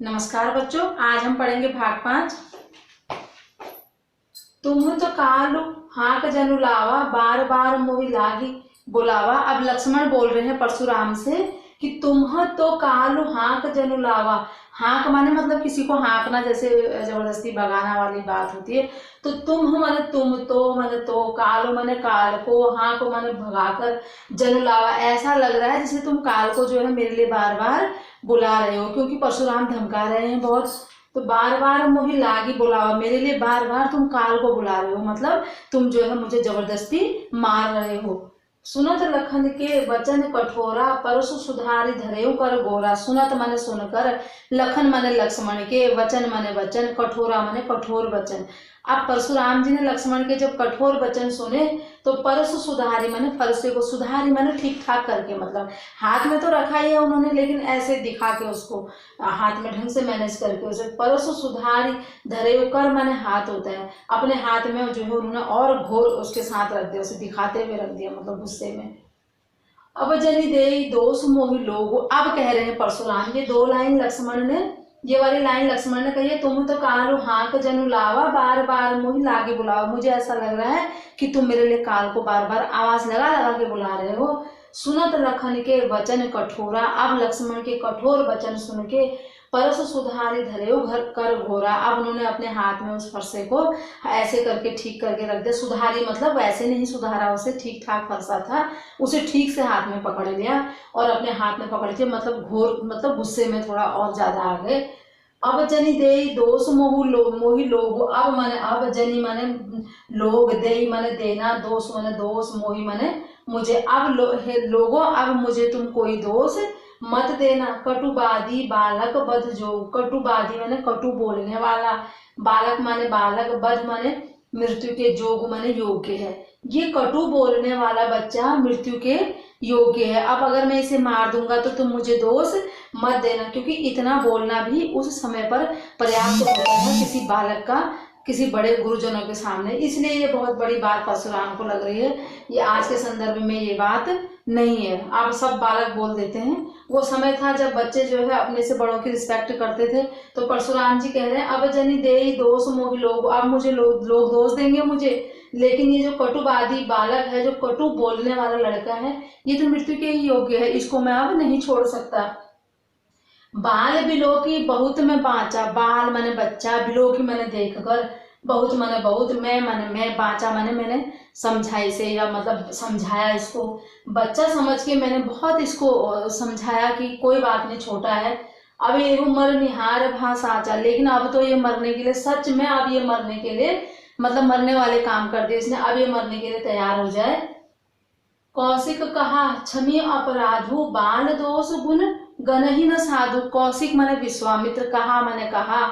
नमस्कार बच्चों, आज हम पढ़ेंगे भाग 5। तुम तो कालू हाक जनु लावा, बार बार मोहि लागी बुलावा। अब लक्ष्मण बोल रहे हैं परशुराम से कि तुम तो कालू हाक जनु लावा। हाक माने मतलब किसी को हाँकना, जैसे जबरदस्ती भगाना वाली बात होती है। तो तुम माने तुम, तो माने तो, कालो माने काल को, हाँक माने भगाकर, जनु लावा ऐसा लग रहा है जैसे तुम काल को जो है मेरे लिए बार बार बुला रहे हो, क्योंकि परशुराम धमका रहे हैं बहुत। तो बार बार मोहि लागी बुलावा, मेरे लिए बार बार तुम काल को बुला रहे हो, मतलब तुम जो है मुझे जबरदस्ती मार रहे हो। सुनत लखन के वचन कठोरा, परसु सुधारि धरेउ कर गोरा। सुनत माने सुनकर, लखन माने लक्ष्मण के, वचन माने वचन, कठोरा माने कठोर वचन। अब परशुराम जी ने लक्ष्मण के जब कठोर वचन सुने तो परसु सुधारी माने फरसे को, सुधारी माने ठीक ठाक करके, मतलब हाथ में तो रखा ही है उन्होंने, लेकिन ऐसे दिखा के उसको हाथ में ढंग से मैनेज करके उसे परसु सुधारी धरेउ कर माने हाथ होता है, अपने हाथ में जो है उन्होंने और घोर उसके साथ रख दिया, उसे दिखाते हुए रख दिया, मतलब गुस्से में। अब जनि देई दोष मोहि लोगो, अब कह रहे हैं परशुराम, ये दो लाइन लक्ष्मण ने, ये वाली लाइन लक्ष्मण ने कही है, तुम तो कालू हाँक जनु लावा, बार बार मोहि लागे बुलाओ। मुझे ऐसा लग रहा है कि तुम मेरे लिए काल को बार बार आवाज लगा लगा के बुला रहे हो। सुनत लखन के वचन कठोरा, अब लक्ष्मण के कठोर वचन सुन के परसु सुधारि धरेउ घर कर घोरा, अब उन्होंने अपने हाथ में उस फरसे को ऐसे करके ठीक करके रख दिया। सुधारी मतलब वैसे नहीं सुधारा उसे, ठीक ठाक फरसा था, उसे ठीक से हाथ में पकड़ लिया और अपने हाथ में पकड़ के मतलब घोर, मतलब गुस्से में थोड़ा और ज्यादा आ गए। अब जनि देई दोष मोहि लोग, अब माने अब जनि माने लोग, देई माने देना, दोष माने दोष, मोहि माने मुझे। अब लोगों, अब मुझे तुम कोई दोष मत देना। कटुबादी बालक बध जो, कटुबादी माने कटु बोलने वाला, बालक माने बालक, बध माने मृत्यु के, जोग माने योग्य है। ये कटु बोलने वाला बच्चा मृत्यु के योग्य है। अब अगर मैं इसे मार दूंगा तो तुम मुझे दोष मत देना, क्योंकि इतना बोलना भी उस समय पर पर्याप्त होता है किसी बालक का, किसी बड़े गुरुजनों के सामने। इसलिए ये बहुत बड़ी बात परशुराम को लग रही है, ये आज के संदर्भ में ये बात नहीं है। अब सब बालक बोल देते हैं। वो समय था जब बच्चे जो है अपने से बड़ों की रिस्पेक्ट करते थे। तो परशुराम जी कह रहे हैं, अब जनि देई दोष मोहि लोग, अब मुझे लोग दोष देंगे मुझे, लेकिन ये जो कटुवादी बालक है, जो कटु बोलने वाला लड़का है, ये तो मृत्यु के ही योग्य है, इसको मैं अब नहीं छोड़ सकता। बाल बिलोकी बहुत में बाँचा, बाल माने बच्चा, बिलोकी मैंने देख कर, बहुत माने बहुत, मैं माने मैं, बाँचा माने मैंने समझा इसे, या मतलब समझाया इसको, बच्चा समझ के मैंने बहुत इसको समझाया कि कोई बात नहीं, छोटा है। अब ये उम्र निहार भा साचा, लेकिन अब तो ये मरने के लिए, सच में अब ये मरने के लिए, मतलब मरने वाले काम कर दिए इसने, अब ये मरने के लिए तैयार हो जाए। कौशिक कहा क्षमी अपराधु, बाल दोष गुण गनहि न साधु। कौशिक माने विश्वामित्र, कहा माने कहा,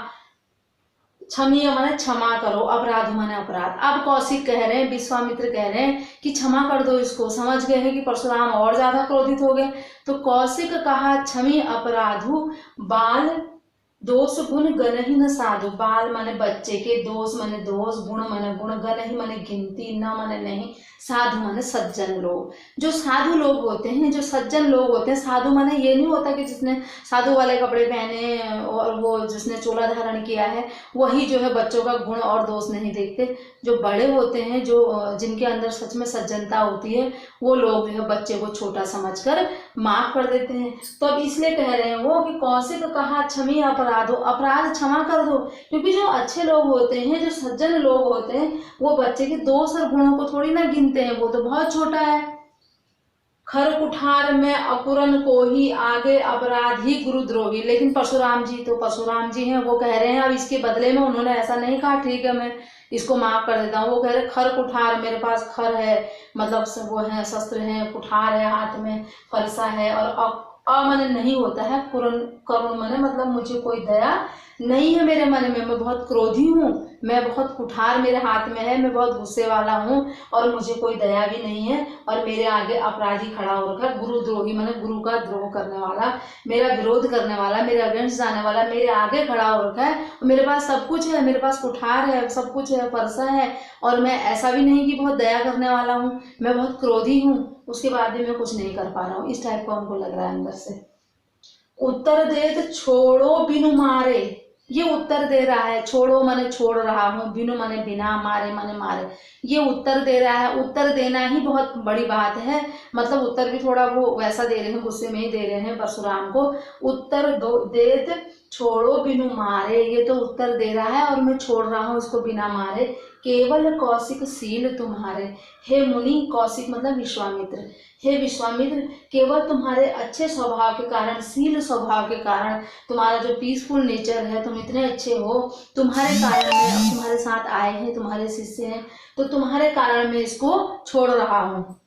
क्षमी माने क्षमा करो, अपराध माने अपराध। अब कौशिक कह रहे हैं, विश्वामित्र कह रहे हैं कि क्षमा कर दो इसको। समझ गए हैं कि परशुराम और ज्यादा क्रोधित हो गए। तो कौशिक कहा क्षमी अपराधु, बाल दोष गुण गनहि न साधु। बाल माने बच्चे के, दोष माने दोष, गुण माने गुण, गनहि माने गिनती, न माने नहीं, साधु माने सज्जन लोग। जो साधु लोग होते हैं, जो सज्जन लोग होते हैं, साधु माने ये नहीं होता कि जिसने साधु वाले कपड़े पहने और वो जिसने चोला धारण किया है वही जो है बच्चों का गुण और दोष नहीं देखते। जो बड़े होते हैं, जो जिनके अंदर सच में सज्जनता होती है, वो लोग जो है बच्चे को छोटा समझकर माफ कर देते हैं। तो अब इसलिए कह रहे हैं वो कि कौशिक कहा क्षमी अपराधो, अपराध क्षमा कर दो, क्योंकि जो अच्छे लोग होते हैं, जो सज्जन लोग होते हैं, वो बच्चे के दोष और गुणों को थोड़ी ना गिनते हैं, वो तो बहुत छोटा है। खर कुठार में अकुरन को ही, आगे अपराध ही गुरुद्रोही। लेकिन परशुराम जी तो परशुराम जी हैं, वो कह रहे हैं अब इसके बदले में उन्होंने ऐसा नहीं कहा ठीक है मैं इसको माफ कर देता हूँ। वो कह रहे खर कुठार, मेरे पास खर है, मतलब वो है शस्त्र है, कुठार है हाथ में, फरसा है, और माने नहीं होता है, कुरन, करुण माने मतलब मुझे कोई दया नहीं है मेरे मन में, मैं बहुत क्रोधी हूँ, मैं बहुत कुठार मेरे हाथ में है, मैं बहुत गुस्से वाला हूँ, और मुझे कोई दया भी नहीं है, और मेरे आगे अपराधी खड़ा हो रखा है, गुरुद्रोही माने गुरु का द्रोह करने वाला, मेरा विरोध करने वाला, मेरे अगेंस्ट जाने वाला मेरे आगे खड़ा हो रखा है। मेरे पास सब कुछ है, मेरे पास कुठार है, सब कुछ है, फरसा है, और मैं ऐसा भी नहीं कि बहुत दया करने वाला हूँ, मैं बहुत क्रोधी हूँ, उसके बाद भी मैं कुछ नहीं कर पा रहा हूँ। इस टाइप का उनको लग रहा है अंदर से। उत्तर देत छोड़ो बिनु मारे, ये उत्तर दे रहा है, छोड़ो माने छोड़ रहा हूँ, बिनु माने बिना, मारे माने मारे, ये उत्तर दे रहा है। उत्तर देना ही बहुत बड़ी बात है, मतलब उत्तर भी थोड़ा वो वैसा दे रहे हैं, गुस्से में ही दे रहे हैं परशुराम को। उत्तर दो देत छोड़ो बिनु मारे, ये तो उत्तर दे रहा है और मैं छोड़ रहा हूँ इसको बिना मारे। केवल कौशिक सील तुम्हारे, हे मुनि, कौशिक मतलब विश्वामित्र, हे विश्वामित्र, केवल तुम्हारे अच्छे स्वभाव के कारण, शील स्वभाव के कारण, तुम्हारा जो पीसफुल नेचर है, तुम इतने अच्छे हो, तुम्हारे कारण मैं अब तुम्हारे साथ आए हैं, तुम्हारे शिष्य हैं, तो तुम्हारे कारण मैं इसको छोड़ रहा हूँ।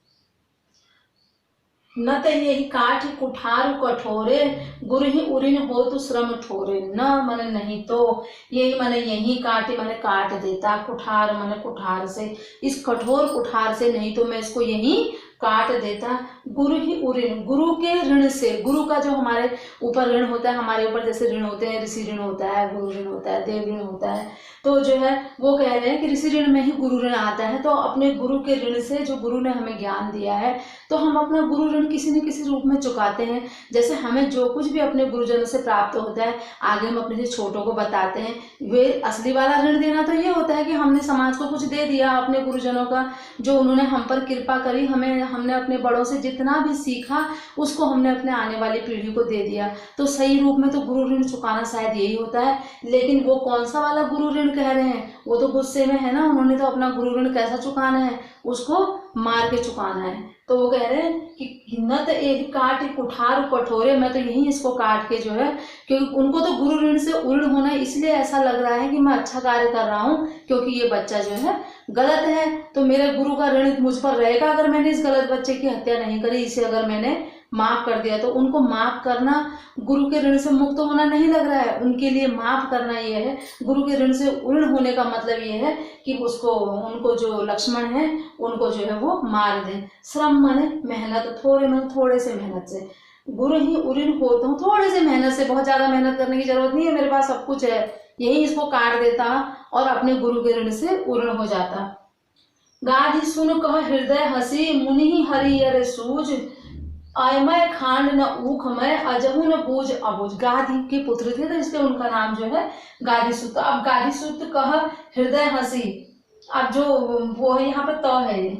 न तो यही काठ कुठार कठोरे, गुरु ही उरिन हो तो श्रम ठोरे। न माने नहीं तो, यही माने यही काटे माने काट देता, कुठार माने कुठार से, इस कठोर कुठार से, नहीं तो मैं इसको यही काट देता। गुरु ही उऋण, गुरु के ऋण से, गुरु का जो हमारे ऊपर ऋण होता है, हमारे ऊपर जैसे ऋण होते हैं, ऋषि ऋण होता है, गुरु ऋण होता है, देव ऋण होता है, तो जो है वो कह रहे हैं कि ऋषि ऋण में ही गुरु ऋण आता है। तो अपने गुरु के ऋण से, जो गुरु ने हमें ज्ञान दिया है, तो हम अपना गुरु ऋण किसी न किसी रूप में चुकाते हैं। जैसे हमें जो कुछ भी अपने गुरुजनों से प्राप्त होता है, आगे हम अपने से छोटों को बताते हैं। वे असली वाला ऋण देना तो ये होता है कि हमने समाज को कुछ दे दिया अपने गुरुजनों का, जो उन्होंने हम पर कृपा करी, हमने अपने बड़ों से जितना भी सीखा उसको हमने अपने आने वाली पीढ़ी को दे दिया। तो सही रूप में तो गुरु ऋण चुकाना शायद यही होता है। लेकिन वो कौन सा वाला गुरु ऋण कह रहे हैं, वो तो गुस्से में है ना, उन्होंने तो अपना गुरु ऋण कैसा चुकाना है, उसको मार के चुकाना है। तो वो कह रहे हैं कि न तो एक काट कुठार कठोरे, मैं तो यही इसको काट के जो है, क्योंकि उनको तो गुरु ऋण से उऋण होना इसलिए ऐसा लग रहा है कि मैं अच्छा कार्य कर रहा हूँ, क्योंकि ये बच्चा जो है गलत है, तो मेरे गुरु का ऋण मुझ पर रहेगा अगर मैंने इस गलत बच्चे की हत्या नहीं करी, इसे अगर मैंने माफ कर दिया। तो उनको माफ करना गुरु के ऋण से मुक्त होना नहीं लग रहा है, उनके लिए माफ करना ये है, गुरु के ऋण से उऋण होने का मतलब ये है कि उनको जो लक्ष्मण है उनको जो है वो मार दें। श्रम माने मेहनत, थोड़े में थोड़े से मेहनत से, गुरु ही उऋण हो तो थोड़े से मेहनत से, बहुत ज्यादा मेहनत करने की जरूरत नहीं है, मेरे पास सब कुछ है, यही इसको काट देता और अपने गुरु के ऋण से उऋण हो जाता। गाधि सुन कह हृदय हसी, मुनि हरि अरे सूझ, अयमय खांड न ऊखमय, अजहु न बूझ अबूझ। गाधि के पुत्र थे तो इसलिए उनका नाम जो है गाधिसुत। अब गाधिसुत कह हृदय हसी, अब जो वो है यहाँ पे त है,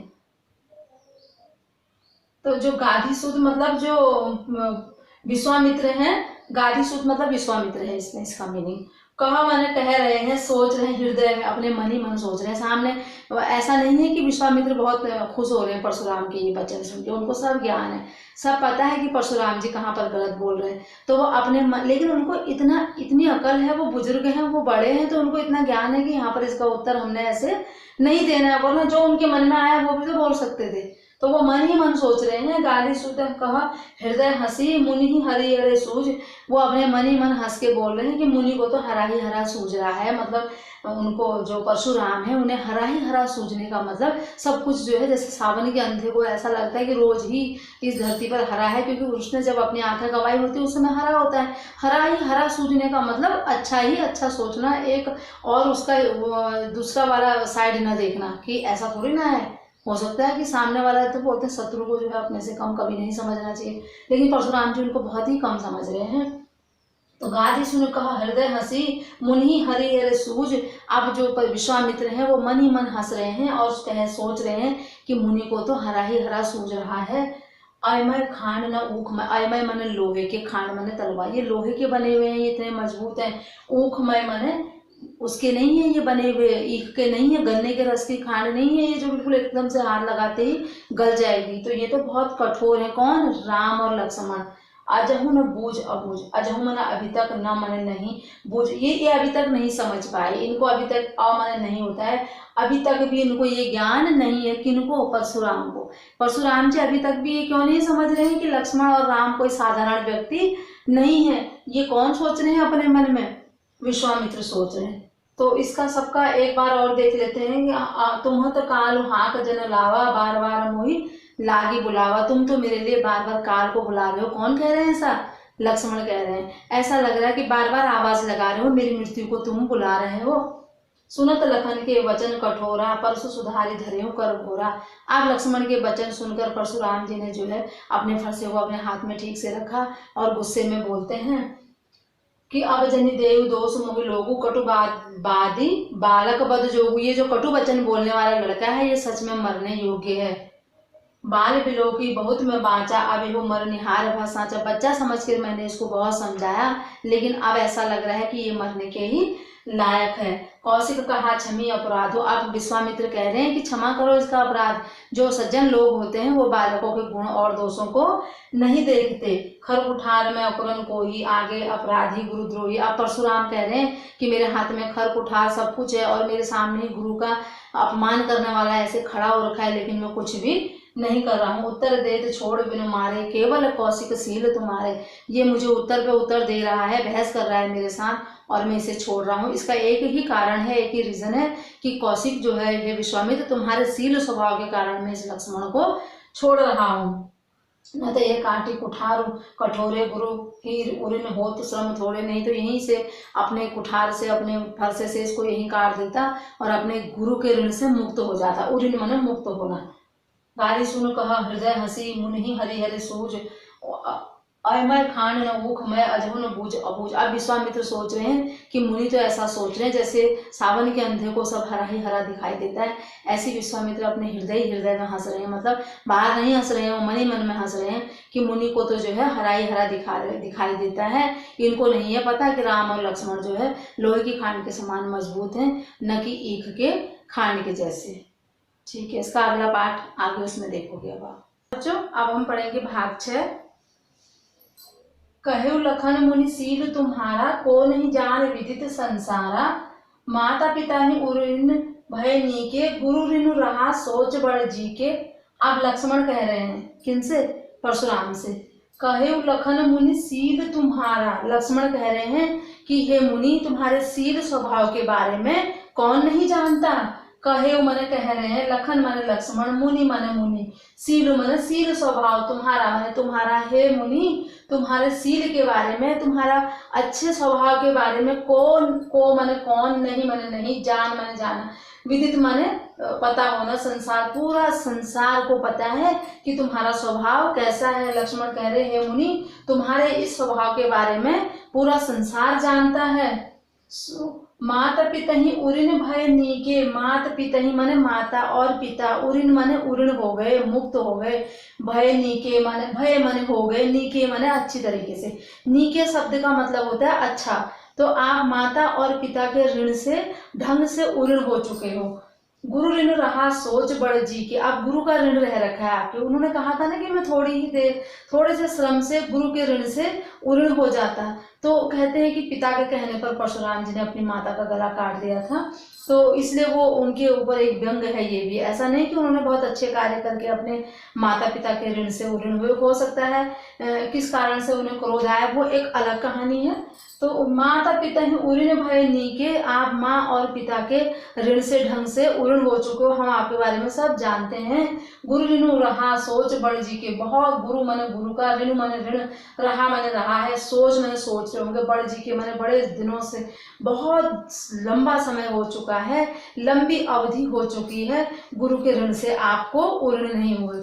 तो जो गाधिसुत मतलब जो विश्वामित्र हैं, गाधिसुत मतलब विश्वामित्र है इसमें, इसका मीनिंग। कहा माने कह रहे हैं, सोच रहे हैं, हृदय में अपने मन ही मन सोच रहे हैं। सामने ऐसा नहीं है कि विश्वामित्र बहुत खुश हो रहे हैं परशुराम के ये वचन सुन के, उनको सब ज्ञान है, सब पता है कि परशुराम जी कहाँ पर गलत बोल रहे हैं। तो वो अपने लेकिन उनको इतनी अकल है, वो बुजुर्ग हैं, वो बड़े हैं, तो उनको इतना ज्ञान है कि यहाँ पर इसका उत्तर हमने ऐसे नहीं देना है, वरना जो उनके मन में आया वो भी तो बोल सकते थे। तो वो मन ही मन सोच रहे हैं। गाधिसुत कहा हृदय हसी, मुनि ही हरि हरे सूझ, वो अपने मन ही मन हंस के बोल रहे हैं कि मुनि को तो हरा ही हरा सूझ रहा है, मतलब उनको जो परशुराम है उन्हें हरा ही हरा सूझने का मतलब सब कुछ जो है, जैसे सावन के अंधे को ऐसा लगता है कि रोज ही इस धरती पर हरा है, क्योंकि उसने जब अपनी आंखें गवाई होती है उस समय हरा होता है। हरा ही हरा सूझने का मतलब अच्छा ही अच्छा सोचना, एक और उसका दूसरा वाला साइड न देखना कि ऐसा थोड़ी ना है। हो सकता है कि सामने वाला, तो बोलते हैं शत्रु को जो है अपने से कम कभी नहीं समझना चाहिए, लेकिन परशुराम जी उनको बहुत ही कम समझ रहे हैं। तो गाधि सुन कहा हृदय हसी, मुनि हरि हरे सूझ। अब जो विश्वामित्र हैं वो मन ही मन हंस रहे हैं और सोच रहे हैं कि मुनि को तो हरा ही हरा सूझ रहा है। अयमय खांड न ऊखमय, अयमय माने लोहे के, खांड माने तलवार, ये लोहे के बने हुए हैं, ये इतने मजबूत हैं। ऊखमय माने उसके नहीं है ये बने हुए, ईख के नहीं है, गन्ने के रस की खांड नहीं है ये जो बिल्कुल एकदम से हाथ लगाते ही गल जाएगी। तो ये तो बहुत कठोर है। कौन? राम और लक्ष्मण। अजहु न बूझ अबूझ, अजहु माने अभी तक, न माने नहीं, बूझ ये अभी तक नहीं समझ पाए, इनको अभी तक अ माने नहीं होता है, अभी तक भी इनको ये ज्ञान नहीं है। किनको? परशुराम को। परशुराम जी अभी तक भी ये क्यों नहीं समझ रहे हैं कि लक्ष्मण और राम कोई साधारण व्यक्ति नहीं है। ये कौन सोच रहे हैं अपने मन में? विश्वामित्र सोच रहे हैं। तो इसका सबका एक बार और देख लेते हैं कि तुम तो काल हाक जन लावा, बार बार मोही लागी बुलावा। तुम तो मेरे लिए बार बार काल को बुला रहे हो। कौन कह रहे हैं ऐसा? लक्ष्मण कह रहे हैं। ऐसा लग रहा है कि बार बार आवाज लगा रहे हो, मेरी मृत्यु को तुम बुला रहे हो। सुनत लखन के वचन कठोरा, परसु सुधारी धरेऊ कर घोरा। अब लक्ष्मण के वचन सुनकर परशुराम जी ने जो है अपने फरसे को अपने हाथ में ठीक से रखा और गुस्से में बोलते हैं कि अब जनि देव दोष मोहि लोगु कटु बादी बालक बद जोगु। ये जो कटु वचन बोलने वाला लड़का है ये सच में मरने योग्य है। बाल बिलोकी बहुत में बाँचा, अब यो मरनिहार भा साँचा। बच्चा समझ कर मैंने इसको बहुत समझाया, लेकिन अब ऐसा लग रहा है कि ये मरने के ही लायक है। कौशिक कहा क्षमी अपराधो। अब विश्वामित्र कह रहे हैं कि क्षमा करो इसका अपराध। जो सज्जन लोग होते हैं वो बालकों के गुण और दोषों को नहीं देखते। खर कुठार में अकुरन कोई, आगे अपराधी गुरुद्रोही। अब परशुराम कह रहे हैं कि मेरे हाथ में खर कुठार सब कुछ है और मेरे सामने ही गुरु का अपमान करने वाला ऐसे खड़ा हो रखा है, लेकिन मैं कुछ भी नहीं कर रहा हूँ। उत्तर देत छोड़ बिनु मारे, केवल कौशिक सील तुम्हारे। ये मुझे उत्तर पे उत्तर दे रहा है, बहस कर रहा है मेरे साथ और मैं इसे छोड़ रहा हूँ। इसका एक ही कारण है, एक ही रीजन है कि कौशिक जो है ये विश्वामित्र तुम्हारे सील स्वभाव के कारण मैं इस लक्ष्मण को छोड़ रहा हूँ। न तो ये कांटी कुठार कठोरे गुरु हीर उरिन होत श्रम थोड़े। नहीं तो यहीं से अपने कुठार से अपने फरसे से इसको यहीं काट देता और अपने गुरु के ऋण से मुक्त हो जाता। उरिन माने मुक्त होना। गारी सुन कहा हृदय हंसी, मुनि हरि हरि सूझ। अमय खान न ऊख मैं अजहु न बूझ अबूझ। अब विश्वामित्र सोच रहे हैं कि मुनि तो ऐसा सोच रहे हैं जैसे सावन के अंधे को सब हरा ही हरा दिखाई देता है, ऐसे विश्वामित्र अपने हृदय में हंस रहे हैं। मतलब बाहर नहीं हंस रहे हैं, वो मन ही मन में हंस रहे हैं कि मुनि को तो जो है हरा ही हरा दिखाई देता है। इनको नहीं है पता कि राम और लक्ष्मण जो है लोहे की खान के समान मजबूत हैं, न कि ईख के खान के जैसे। ठीक है, इसका अगला पाठ आगे उसमें देखोगे। अब बच्चों अब हम पढ़ेंगे भाग 6। कहु लखन मुनि सील तुम्हारा, को नहीं जान विदित संसारा। माता पिता ही उरिन भय नीके, गुरु ऋनु रहा सोच बड़ जी के। अब लक्ष्मण कह रहे हैं किनसे? परशुराम से। कहु लखन मुनि सील तुम्हारा, लक्ष्मण कह रहे हैं कि हे मुनि तुम्हारे सील स्वभाव के बारे में कौन नहीं जानता। कहे मने कह रहे हैं, लखन माने लक्ष्मण, मुनि माने मुनि, सील माने सील स्वभाव, तुम्हारा माने तुम्हारा। हे मुनि तुम्हारे सील के बारे में, तुम्हारा अच्छे स्वभाव के बारे में को माने कौन, नहीं माने नहीं, जान माने जाना, विदित माने पता होना। संसार पूरा संसार को पता है कि तुम्हारा स्वभाव कैसा है। लक्ष्मण कह रहे हैं मुनि तुम्हारे इस स्वभाव के बारे में पूरा संसार जानता है। माता पिता ही उरिन भय नीके। माता पिता ही माने माता और पिता, उरिन माने उरिन हो गए, मुक्त हो गए। भय नीके माने भय माने हो गए, नीके माने अच्छी तरीके से। नीके शब्द का मतलब होता है अच्छा। तो आप माता और पिता के ऋण से ढंग से उऋण हो चुके हो। गुरु ऋण रहा सोच बड़ जी के। आप गुरु का ऋण रह रखा है आपके। उन्होंने कहा था ना कि मैं थोड़ी ही देर थोड़े से श्रम से गुरु के ऋण से उऋण हो जाता। तो कहते हैं कि पिता के कहने पर परशुराम जी ने अपनी माता का गला काट दिया था, तो इसलिए वो उनके ऊपर एक व्यंग है। ये भी ऐसा नहीं कि उन्होंने बहुत अच्छे कार्य करके अपने माता पिता के ऋण से उऋण हुए। हो सकता है किस कारण से उन्हें क्रोध आया, वो एक अलग कहानी है। तो माता पिता ही उऋण भय नीके, आप माँ और पिता के ऋण से ढंग से उऋण हो चुके हो, हम आपके बारे में सब जानते हैं। गुरु ऋणु रहा सोच बड़ जी के। बहुत गुरु माने गुरु का, ऋण माने ऋण, रहा माने रहा है, सोच माने सोच रहे होंगे, बड़ जी के माने बड़े दिनों से, बहुत लंबा समय हो चुका है, लंबी अवधि हो चुकी है, गुरु के ऋण से आपको उऋण नहीं हुए।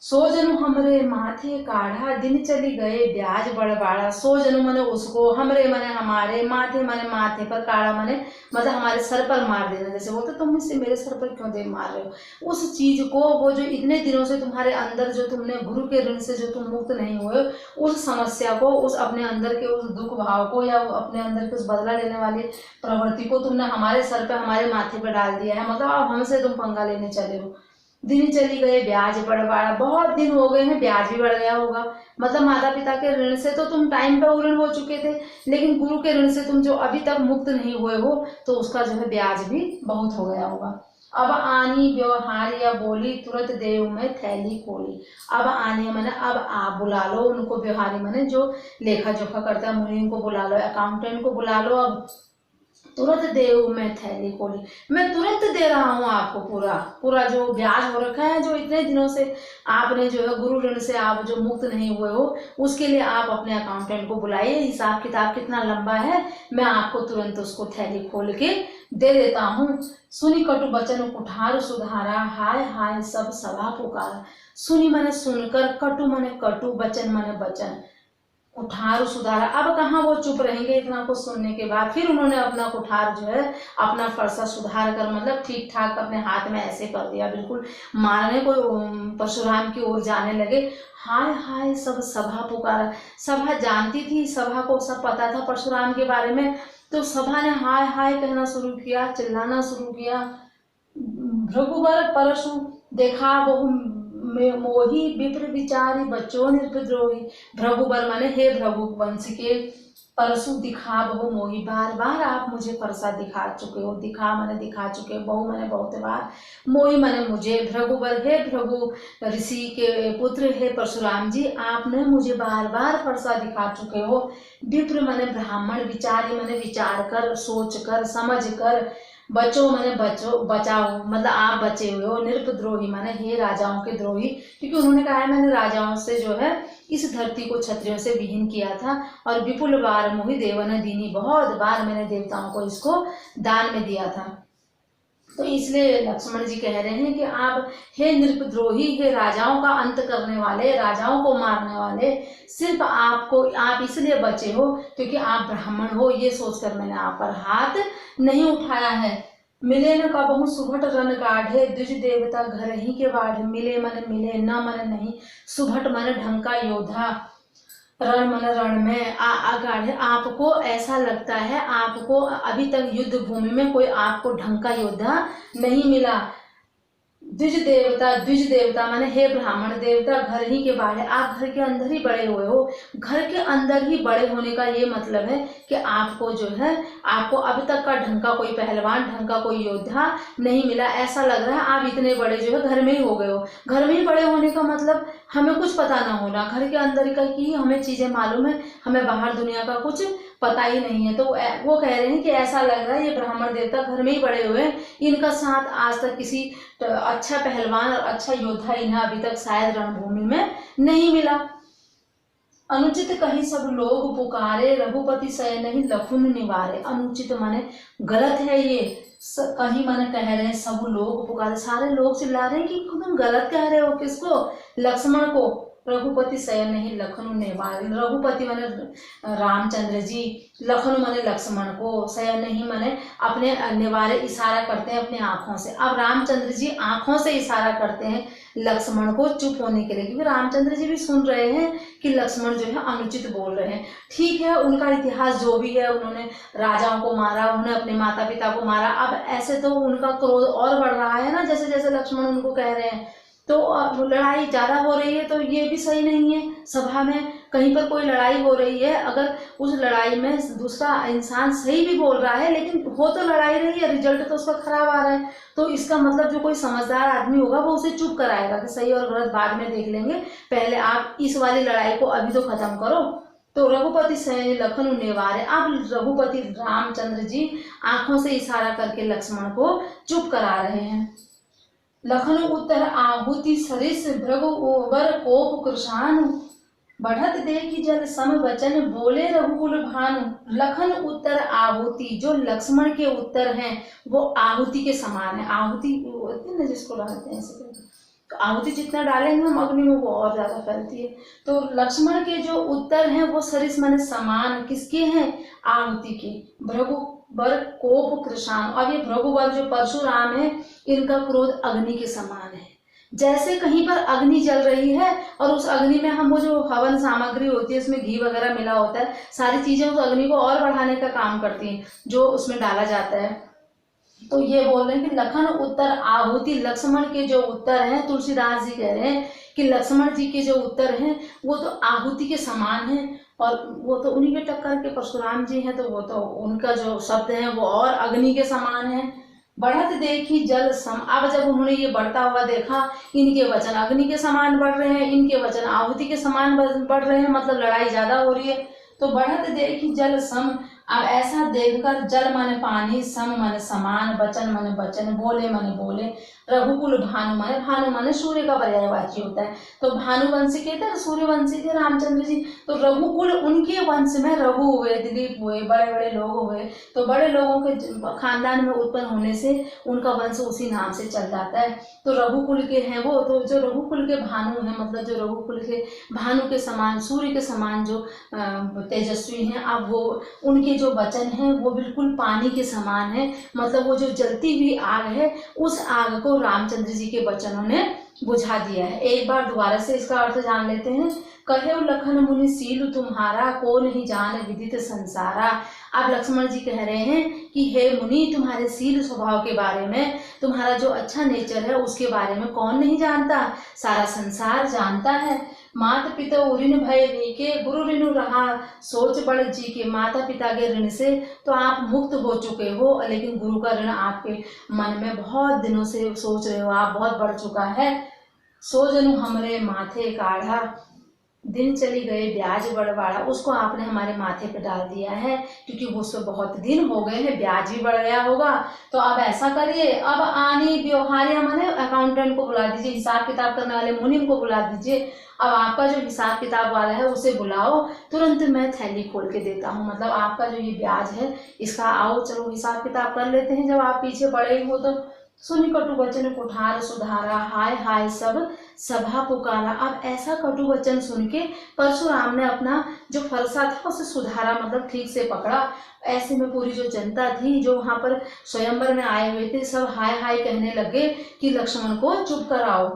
सो जनु हमरे माथे काढ़ा, दिन चली गए ब्याज बड़बाड़ा। सो जनु माने उसको, हमरे माने हमारे, माथे माने माथे पर, काढ़ा माने मतलब हमारे सर पर मार देना। जैसे बोलते तुम मुझसे मेरे सर पर क्यों दे मार रहे हो, उस चीज को, वो जो इतने दिनों से तुम्हारे अंदर, जो तुमने गुरु के ऋण से जो तुम मुक्त नहीं हुए, उस समस्या को, उस अपने अंदर के उस दुख भाव को, या अपने अंदर के उस बदला लेने वाली प्रवृत्ति को तुमने हमारे सर पे, हमारे माथे पे डाल दिया है। मतलब अब हमसे तुम पंगा लेने चले हो। दिन चली गए ब्याज बढ़वाड़ा, बहुत दिन हो गए हैं, ब्याज भी बढ़ गया होगा। मतलब माता पिता के ऋण से तो तुम टाइम पे उऋण हो चुके थे, लेकिन गुरु के ऋण से तुम जो अभी तक मुक्त नहीं हुए हो, तो उसका जो है ब्याज भी बहुत हो गया होगा। अब आनी व्यवहार या बोली, तुरंत देव में थैली खोली। अब आने माने अब आप बुला लो उनको, व्यवहारी माने जो लेखा जोखा करता है, मुनि को बुला लो, अकाउंटेंट को बुला लो। अब तुरंत देऊ मैं थैली खोली, मैं तुरंत दे रहा हूँ आपको पूरा पूरा जो ब्याज हो रखा है, जो इतने दिनों से आपने जो है गुरु ऋण से आप जो मुक्त नहीं हुए हो, उसके लिए आप अपने अकाउंटेंट को बुलाइए, हिसाब किताब कितना लंबा है, मैं आपको तुरंत उसको थैली खोल के दे देता हूँ। सुनी कटु बचन कुठार सुधारा, हाय हाय सब सभा पुकारा। सुनी मैंने सुनकर, कटु मैंने कटु, बचन मैंने बचन, कुठार सुधारा। अब कहाँ वो चुप रहेंगे इतना कुछ सुनने के बाद। फिर उन्होंने अपना कुठार जो है अपना फरसा सुधार कर, मतलब ठीक ठाक अपने हाथ में ऐसे कर दिया, बिल्कुल मारने को परशुराम की ओर जाने लगे। हाय हाय सब सभा पुकारा। सभा जानती थी, सभा को सब पता था परशुराम के बारे में, तो सभा ने हाय हाय कहना शुरू किया, चिल्लाना शुरू किया। भृगुवर परशु देखा बहु मोही, विप्र विचारी बच्चों निर्विद्रोही। भृगुवर माने हे भृगुवंश के, परशु दिखा बहु मोही, बार बार आप मुझे परसा दिखा चुके हो। दिखा माने दिखा चुके, बहु माने बहुत बार, मोही माने मुझे। भृगुवर हे भृगु ऋषि के पुत्र, हे परशुराम जी आपने मुझे बार बार परसा दिखा चुके हो। विप्र माने ब्राह्मण, विचारी माने विचार कर, सोच कर, समझ कर। बचो माने बचो, बचाओ मतलब आप बचे हुए हो। निर्पद्रोही माने हे राजाओं के द्रोही, क्योंकि उन्होंने कहा है मैंने राजाओं से जो है इस धरती को क्षत्रियों से विहीन किया था। और विपुल बार मोहि देवन दीनी, बहुत बार मैंने देवताओं को इसको दान में दिया था। तो इसलिए लक्ष्मण जी कह रहे हैं कि आप हे नृपद्रोही, हे राजाओं का अंत करने वाले, राजाओं को मारने वाले, सिर्फ आप इसलिए बचे हो क्योंकि आप ब्राह्मण हो, ये सोचकर मैंने आप पर हाथ नहीं उठाया है। मिले न कबहु सुभट रन गाढ़े, द्विज देवता घर ही के बाढ़े। मिले मन मिले, न मन नहीं, सुभट मन ढंग का योद्धा, रण मन रण में गाढ़े। आपको ऐसा लगता है आपको अभी तक युद्ध भूमि में कोई आपको ढंग का योद्धा नहीं मिला। द्विज देवता माने हे ब्राह्मण देवता, घर ही के बाहर, आप घर के अंदर ही बड़े हुए हो। घर के अंदर ही बड़े होने का ये मतलब है कि आपको जो है आपको अब तक का ढंग का कोई पहलवान, ढंग का कोई योद्धा नहीं मिला। ऐसा लग रहा है आप इतने बड़े जो है घर में ही हो गए हो। घर में ही बड़े होने का मतलब हमें कुछ पता ना होना, घर के अंदर का की हमें चीजें मालूम है, हमें बाहर दुनिया का कुछ पता ही नहीं है। तो वो कह रहे हैं कि ऐसा लग रहा है ये ब्राह्मण देवता घर में ही बड़े हुए हैं, इनका साथ आज तक किसी अच्छा पहलवान और अच्छा योद्धा इन्हें अभी तक शायद रणभूमि में नहीं मिला। अनुचित कही सब लोग पुकारे, रघुपति सय नहीं लखुन निवारे। अनुचित माने गलत है ये, कहीं माने कह रहे हैं सब लोग पुकारे, सारे लोग चिल्ला रहे हैं कि तुम गलत कह रहे हो। किसको? लक्ष्मण को। रघुपति शयन नहीं लखनऊ नेवार, रघुपति माने रामचंद्र जी, लखनऊ माने लक्ष्मण को, शयन नहीं माने अपने निवारे, इशारा करते हैं अपने आंखों से। अब रामचंद्र जी आंखों से इशारा करते हैं लक्ष्मण को चुप होने के लिए, क्योंकि रामचंद्र जी भी सुन रहे हैं कि लक्ष्मण जो है अनुचित बोल रहे हैं। ठीक है, उनका इतिहास जो भी है, उन्होंने राजाओं को मारा, उन्होंने अपने माता पिता को मारा। अब ऐसे तो उनका क्रोध और बढ़ रहा है ना, जैसे जैसे लक्ष्मण उनको कह रहे हैं, तो लड़ाई ज्यादा हो रही है। तो ये भी सही नहीं है, सभा में कहीं पर कोई लड़ाई हो रही है, अगर उस लड़ाई में दूसरा इंसान सही भी बोल रहा है लेकिन हो तो लड़ाई रही है, रिजल्ट तो उसका खराब आ रहा है, तो इसका मतलब जो कोई समझदार आदमी होगा वो उसे चुप कराएगा कि सही और गलत बाद में देख लेंगे, पहले आप इस वाली लड़ाई को अभी तो खत्म करो। तो रघुपति सैन्य लखनऊ नेवारे, अब रघुपति रामचंद्र जी आंखों से इशारा करके लक्ष्मण को चुप करा रहे हैं। लखनऊ उत्तर आहुति सरिस, भृगुवर कोप कृशानु, बढ़त देखी जल सम वचन, बोले रघुकुल भानु। लखन उत्तर आहुति, जो लक्ष्मण के उत्तर हैं वो आहुति के समान है। आहुति होती है ना जिसको डालते हैं ऐसे, तो आहुति जितना डालेंगे हम अग्नि में वो और ज्यादा फैलती है। तो लक्ष्मण के जो उत्तर हैं वो सरिस माने समान, किसके हैं? आहुति के। भृगुवर कोप कृशान, अब ये भृगुवर जो परशुराम है इनका क्रोध अग्नि के समान है। जैसे कहीं पर अग्नि जल रही है और उस अग्नि में हम वो जो हवन सामग्री होती है उसमें घी वगैरह मिला होता है, सारी चीजें उस अग्नि को और बढ़ाने का काम करती हैं जो उसमें डाला जाता है। तो ये बोल रहे हैं कि लखन उत्तर आहुति, लक्ष्मण के जो उत्तर हैं, तुलसीदास जी कह रहे हैं कि लक्ष्मण जी के जो उत्तर हैं वो तो आहुति के समान हैं, और वो तो उन्हीं के टक्कर के परशुराम जी हैं, तो वो तो उनका जो शब्द है वो और अग्नि के समान है। बढ़त देखी जल सम, अब जब उन्होंने ये बढ़ता हुआ देखा, इनके वचन अग्नि के समान बढ़ रहे हैं, इनके वचन आहुति के समान बढ़ रहे हैं, मतलब लड़ाई ज्यादा हो रही है। तो बढ़त देखी जल सम, अब ऐसा देखकर जल मन पानी सम मन समान, बचन मन बचन, बोले मन बोले, रघुकुल भानु माने, भानु माने सूर्य का पर्यायवाची होता है। तो भानुवंशी कहते हैं सूर्यवंशी थे रामचंद्र जी। तो रघुकुल उनके वंश में रघु हुए, दिलीप हुए, बड़े बड़े लोग हुए। तो बड़े लोगों के खानदान में उत्पन्न होने से उनका वंश उसी नाम से चल जाता है। तो रघुकुल के हैं वो। तो जो रघुकुल के भानु हैं, मतलब जो रघुकुल के भानु के समान, सूर्य के समान जो तेजस्वी हैं, अब वो उनके जो वचन हैं वो बिल्कुल पानी के समान है। मतलब वो जो जलती हुई आग है, उस आग को रामचंद्र जी के वचनों ने बुझा दिया है। एक बार दोबारा से इसका अर्थ जान लेते हैं। कहे लखन मुनि सील तुम्हारा, को नहीं जान विदित संसारा। अब लक्ष्मण जी कह रहे हैं कि हे मुनि, तुम्हारे शील स्वभाव के बारे में, तुम्हारा जो अच्छा नेचर है उसके बारे में कौन नहीं जानता, सारा संसार जानता है। माता पिता ऋण भय नीके, गुरु ऋण रहा सोच बड़ जी के। माता पिता के ऋण से तो आप मुक्त हो चुके हो, लेकिन गुरु का ऋण आपके मन में बहुत दिनों से सोच रहे हो, आप बहुत बढ़ चुका है। सो जनु हमरे माथे काढ़ा, दिन चली गए ब्याज बढ़वाड़ा। उसको आपने हमारे माथे पे डाल दिया है, क्योंकि वो उसको बहुत दिन हो गए हैं, ब्याज भी बढ़ गया होगा। तो अब ऐसा करिए, अब आनी व्यवहार्य माने अकाउंटेंट को बुला दीजिए, हिसाब किताब करने वाले मुनीम को बुला दीजिए। अब आपका जो हिसाब किताब वाला है उसे बुलाओ, तुरंत मैं थैली खोल के देता हूँ। मतलब आपका जो ये ब्याज है इसका आओ चलो हिसाब किताब कर लेते हैं, जब आप पीछे पड़े हो। तो सुनि कटु वचन कुठार सुधारा, हाय हाय सब सभा पुकारा। अब ऐसा कटु वचन सुन के परशुराम ने अपना जो फरसा था उसे सुधारा, मतलब ठीक से पकड़ा। ऐसे में पूरी जो जनता थी जो वहां पर स्वयंवर में आए हुए थे, सब हाय हाय कहने लगे कि लक्ष्मण को चुप कराओ।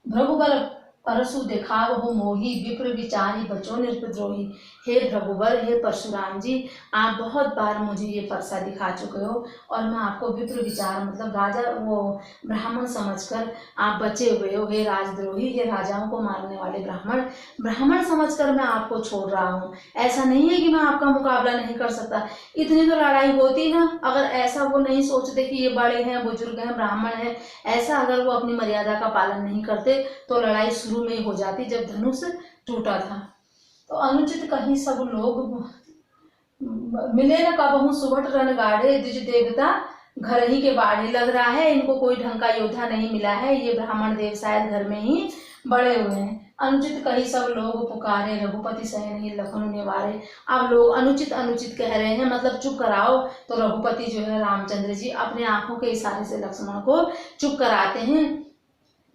भृगुबर परशु दिखाव हो मोही, विप्र विचारी बचो निर्पद्रोही। हे भृगुबर, हे परशुराम जी, आप बहुत बार मुझे ये फरसा दिखा चुके हो और मैं आपको विप्र विचार मतलब राजा वो ब्राह्मण समझकर आप बचे हुए हो। हे राजद्रोही, हे राजाओं को मारने वाले ब्राह्मण समझकर मैं आपको छोड़ रहा हूँ। ऐसा नहीं है कि मैं आपका मुकाबला नहीं कर सकता, इतनी तो लड़ाई होती ना। अगर ऐसा वो नहीं सोचते कि ये बड़े हैं, बुजुर्ग हैं, ब्राह्मण हैं, ऐसा अगर वो अपनी मर्यादा का पालन नहीं करते तो लड़ाई शुरू में हो जाती जब धनुष टूटा था। तो अनुचित कहीं सब लोग मिले न कबहू, सुभट रन गाढ़े, द्विज देवता घर ही के बाढ़े। लग रहा है इनको कोई ढंग का योद्धा नहीं मिला है, ये ब्राह्मण देव शायद घर में ही बड़े हुए हैं। अनुचित कहीं सब लोग पुकारे, रघुपति सहे नहीं लखन निवारे। अब लोग अनुचित अनुचित कह रहे हैं, मतलब चुप कराओ। तो रघुपति जो है रामचंद्र जी अपने आंखों के इशारे से लक्ष्मण को चुप कराते हैं।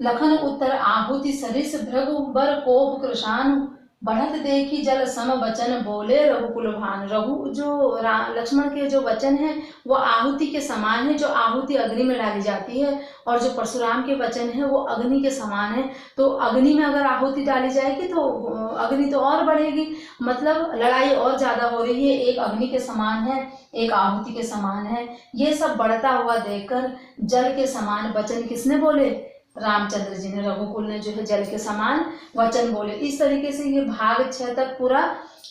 लखन उत्तर आहुति सरिस, भृगुबर कोप कृशान, बढ़त देखी जल सम वचन बोले रघुकुल भान। रघु जो लक्ष्मण के जो वचन है वो आहुति के समान है, जो आहुति अग्नि में डाली जाती है, और जो परशुराम के वचन है वो अग्नि के समान है। तो अग्नि में अगर आहुति डाली जाएगी तो अग्नि तो और बढ़ेगी, मतलब लड़ाई और ज्यादा हो रही है। एक अग्नि के समान है, एक आहुति के समान है। ये सब बढ़ता हुआ देखकर जल के समान वचन किसने बोले, रामचंद्र जी ने। रघुकुल ने जो है जल के समान वचन बोले। इस तरीके से ये भाग 6 तक पूरा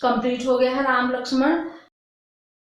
कंप्लीट हो गया है राम लक्ष्मण